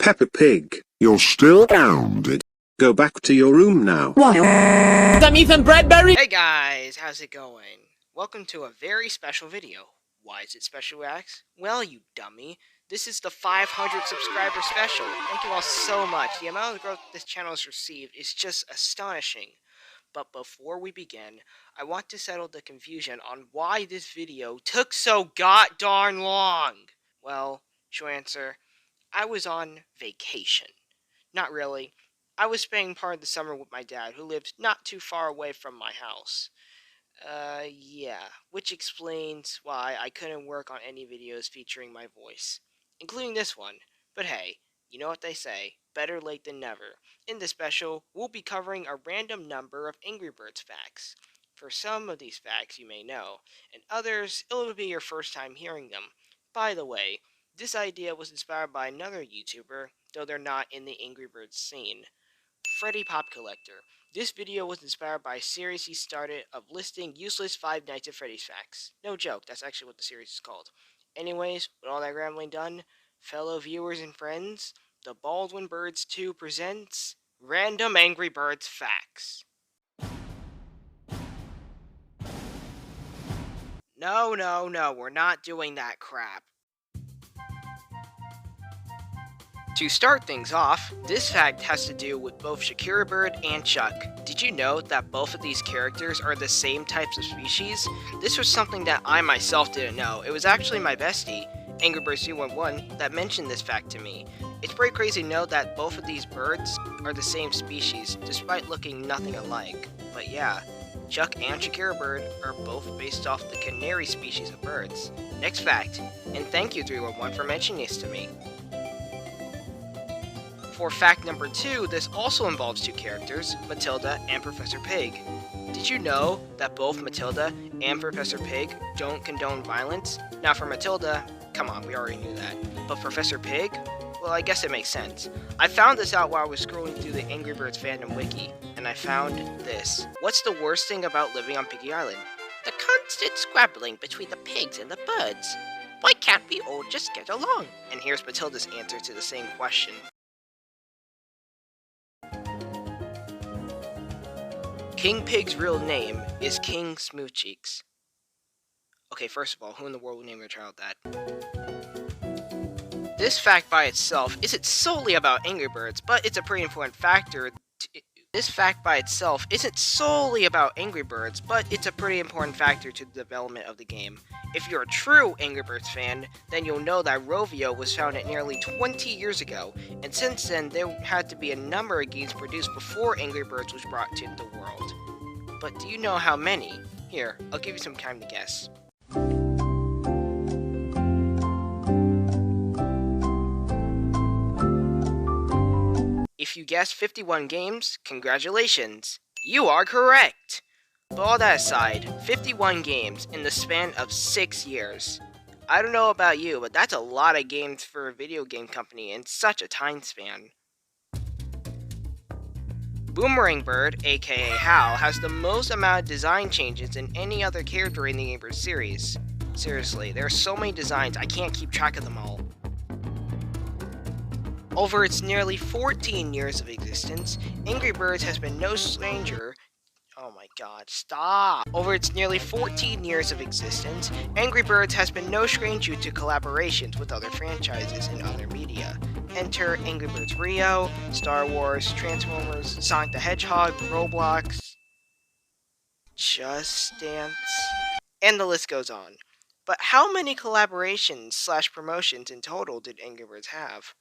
Peppa Pig, you're still grounded. Go back to your room now. Some Ethan Bradbury. Hey guys, how's it going? Welcome to a very special video. Why is it special, you ask? Well, you dummy, this is the 500 subscriber special. Thank you all so much. The amount of growth this channel has received is just astonishing. But before we begin, I want to settle the confusion on why this video took so god-darn long. Well, short answer, I was on vacation. Not really. I was spending part of the summer with my dad, who lived not too far away from my house. Yeah, which explains why I couldn't work on any videos featuring my voice, including this one. But hey, you know what they say, better late than never. In this special, we'll be covering a random number of Angry Birds facts. For some of these facts you may know, and others, it'll be your first time hearing them. By the way, this idea was inspired by another YouTuber, though they're not in the Angry Birds scene. FreddyPopCollector. This video was inspired by a series he started of listing useless Five Nights at Freddy's facts. No joke, that's actually what the series is called. Anyways, with all that rambling done, fellow viewers and friends, the Baldwin Birds 2 presents Random Angry Birds Facts. No, we're not doing that crap. To start things off, this fact has to do with both Shakira Bird and Chuck. Did you know that both of these characters are the same types of species? This was something that I myself didn't know. It was actually my bestie, Angry Birds 311, that mentioned this fact to me. It's pretty crazy to know that both of these birds are the same species, despite looking nothing alike. But yeah, Chuck and Shakira Bird are both based off the canary species of birds. Next fact, and thank you 311 for mentioning this to me. For fact number 2, this also involves two characters, Matilda and Professor Pig. Did you know that both Matilda and Professor Pig don't condone violence? Now for Matilda, come on, we already knew that. But Professor Pig? Well, I guess it makes sense. I found this out while I was scrolling through the Angry Birds fandom wiki, and I found this. What's the worst thing about living on Piggy Island? The constant squabbling between the pigs and the birds. Why can't we all just get along? And here's Matilda's answer to the same question. King Pig's real name is King Smoothcheeks. Okay, first of all, who in the world would name their child that? This fact by itself isn't solely about Angry Birds, but it's a pretty important factor. This fact by itself isn't solely about Angry Birds, but it's a pretty important factor to the development of the game. If you're a true Angry Birds fan, then you'll know that Rovio was founded nearly 20 years ago, and since then there had to be a number of games produced before Angry Birds was brought to the world. But do you know how many? Here, I'll give you some time to guess. If you guessed 51 games, congratulations! You are correct! But all that aside, 51 games in the span of 6 years. I don't know about you, but that's a lot of games for a video game company in such a time span. Boomerang Bird, aka Hal, has the most amount of design changes than any other character in the Angry Birds series. Seriously, there are so many designs, I can't keep track of them all. Over its nearly 14 years of existence, Angry Birds has been no stranger. Oh my god, stop! Over its nearly 14 years of existence, Angry Birds has been no stranger to collaborations with other franchises and other media. Enter Angry Birds Rio, Star Wars, Transformers, Sonic the Hedgehog, Roblox, Just Dance, and the list goes on. But how many collaborations / promotions in total did Angry Birds have?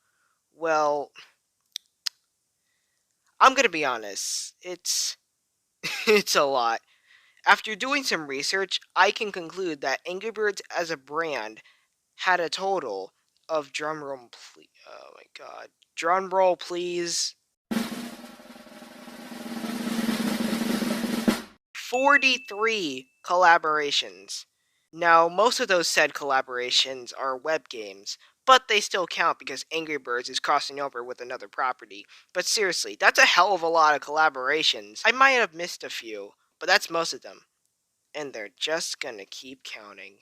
Well, I'm gonna be honest, it's a lot. After doing some research, I can conclude that Angry Birds as a brand had a total of, drumroll please, 43 collaborations. Now, most of those said collaborations are web games, but they still count because Angry Birds is crossing over with another property. But seriously, that's a hell of a lot of collaborations. I might have missed a few, but that's most of them. And they're just gonna keep counting.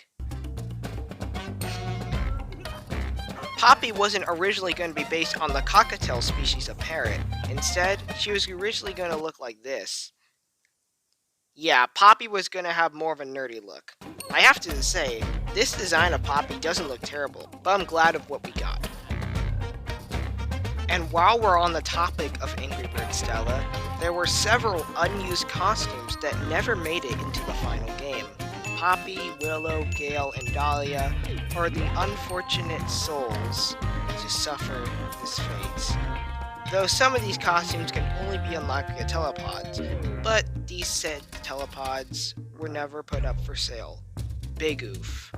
Poppy wasn't originally going to be based on the cockatiel species of parrot. Instead, she was originally going to look like this. Yeah, Poppy was going to have more of a nerdy look. I have to say, this design of Poppy doesn't look terrible, but I'm glad of what we got. And while we're on the topic of Angry Birds Stella, there were several unused costumes that never made it into the final game. Poppy, Willow, Gale, and Dahlia are the unfortunate souls to suffer this fate. Though some of these costumes can only be unlocked via telepods, but these said telepods were never put up for sale. Big oof.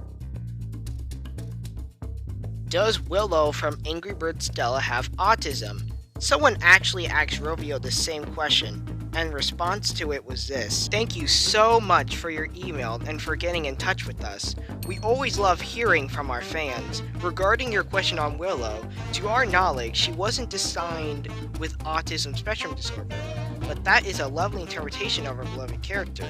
Does Willow from Angry Birds Stella have autism? Someone actually asked Rovio the same question, and response to it was this. Thank you so much for your email and for getting in touch with us. We always love hearing from our fans. Regarding your question on Willow, to our knowledge, she wasn't assigned with autism spectrum disorder, but that is a lovely interpretation of our beloved character.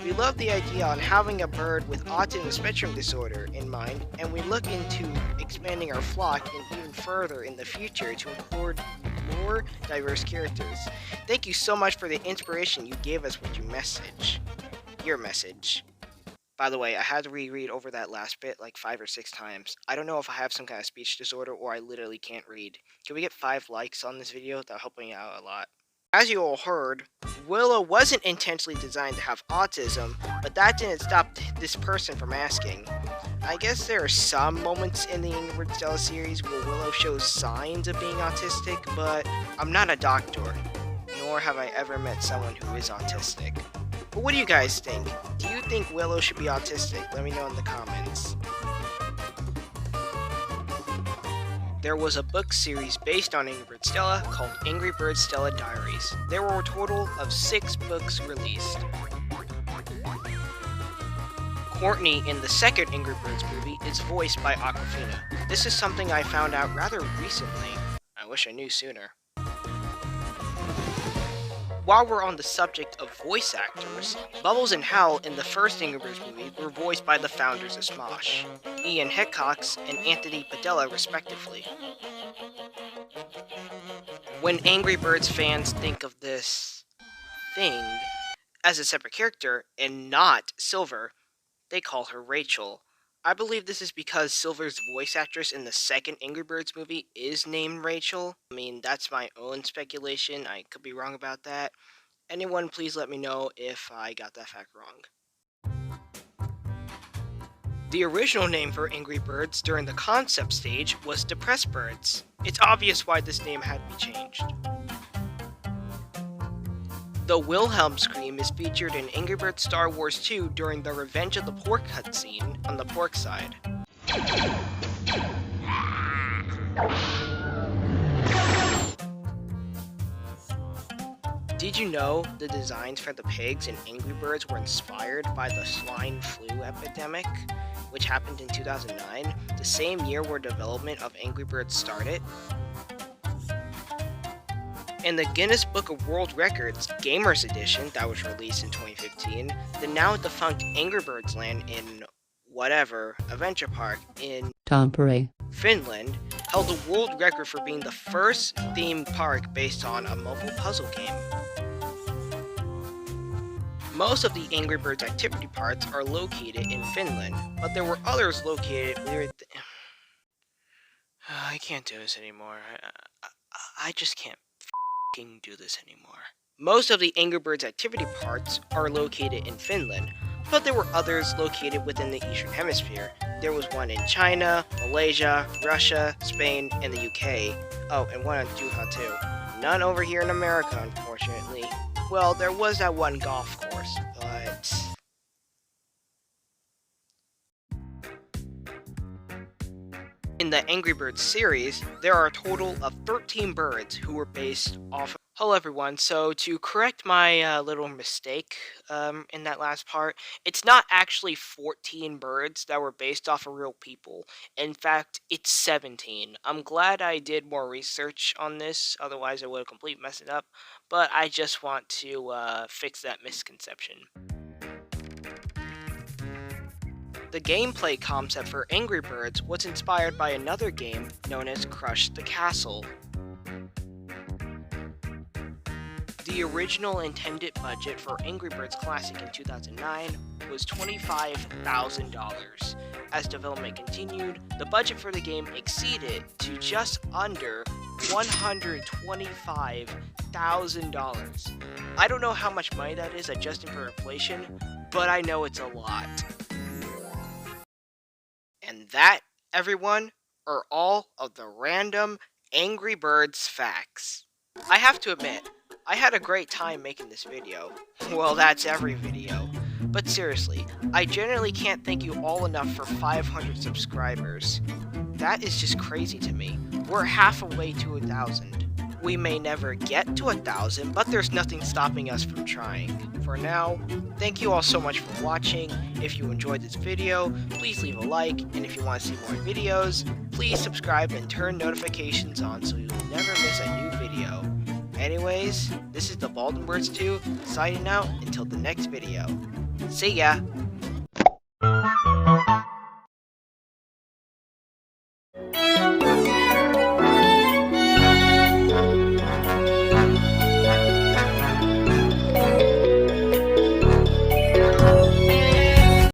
We love the idea on having a bird with autism spectrum disorder in mind, and we look into expanding our flock and even further in the future to include more diverse characters. Thank you so much for the inspiration you gave us with your message. By the way, I had to reread over that last bit like 5 or 6 times. I don't know if I have some kind of speech disorder or I literally can't read. Can we get 5 likes on this video? That'll help me out a lot. As you all heard, Willow wasn't intentionally designed to have autism, but that didn't stop this person from asking. I guess there are some moments in the Angry Birds Stella series where Willow shows signs of being autistic, but I'm not a doctor, nor have I ever met someone who is autistic. But what do you guys think? Do you think Willow should be autistic? Let me know in the comments. There was a book series based on Angry Birds Stella called Angry Birds Stella Diaries. There were a total of 6 books released. Courtney in the second Angry Birds movie is voiced by Awkwafina. This is something I found out rather recently. I wish I knew sooner. While we're on the subject of voice actors, Bubbles and Hal in the first Angry Birds movie were voiced by the founders of Smosh, Ian Hickox and Anthony Padilla respectively. When Angry Birds fans think of this thing as a separate character and not Silver, they call her Rachel. I believe this is because Silver's voice actress in the second Angry Birds movie is named Rachel. I mean, that's my own speculation. I could be wrong about that. Anyone, please let me know if I got that fact wrong. The original name for Angry Birds during the concept stage was Depressed Birds. It's obvious why this name had to be changed. The Wilhelm scream is featured in Angry Birds Star Wars 2 during the Revenge of the Pork cutscene on the pork side. Did you know the designs for the pigs in Angry Birds were inspired by the swine flu epidemic, which happened in 2009, the same year where development of Angry Birds started? In the Guinness Book of World Records Gamers Edition that was released in 2015, the now defunct Angry Birds Land in Adventure Park in Tampere, Finland held the world record for being the first theme park based on a mobile puzzle game. Most of the Angry Birds activity parks are located in Finland, but there were others located near I can't do this anymore. I just can't do this anymore. Most of the Angry Birds activity parks are located in Finland, but there were others located within the Eastern Hemisphere. There was one in China, Malaysia, Russia, Spain, and the UK. Oh, and one in Doha too. None over here in America, unfortunately. Well, there was that one golf course, but... In the Angry Birds series, there are a total of 13 birds who were based off of... Hello everyone, so to correct my little mistake in that last part, it's not actually 14 birds that were based off of real people. In fact, it's 17. I'm glad I did more research on this, otherwise I would have completely messed it up, but I just want to fix that misconception. The gameplay concept for Angry Birds was inspired by another game known as Crush the Castle. The original intended budget for Angry Birds Classic in 2009 was $25,000. As development continued, the budget for the game exceeded to just under $125,000. I don't know how much money that is adjusting for inflation, but I know it's a lot. And that, everyone, are all of the random Angry Birds facts. I have to admit, I had a great time making this video. Well, that's every video. But seriously, I generally can't thank you all enough for 500 subscribers. That is just crazy to me. We're half a way to 1,000. We may never get to 1,000, but there's nothing stopping us from trying. For now, thank you all so much for watching. If you enjoyed this video, please leave a like, and if you want to see more videos, please subscribe and turn notifications on so you'll never miss a new video. Anyways, this is the Baldwin Birds 2, signing out until the next video. See ya!